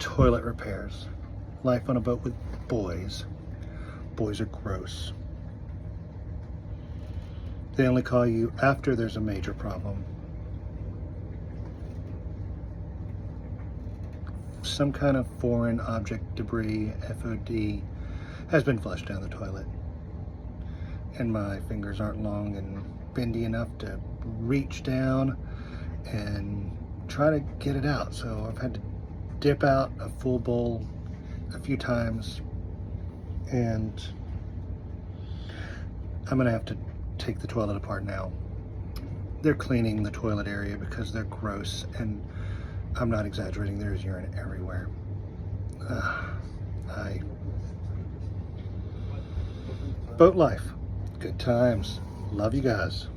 Toilet repairs. Life on a boat with boys. Boys are gross. They only call you after there's a major problem. Some kind of foreign object debris, FOD, has been flushed down the toilet. And my fingers aren't long and bendy enough to reach down and try to get it out. So I've had to dip out a full bowl a few times, and I'm gonna have to take the toilet apart now. They're cleaning the toilet area because they're gross, and I'm not exaggerating, there's urine everywhere. Boat life, good times, love you guys.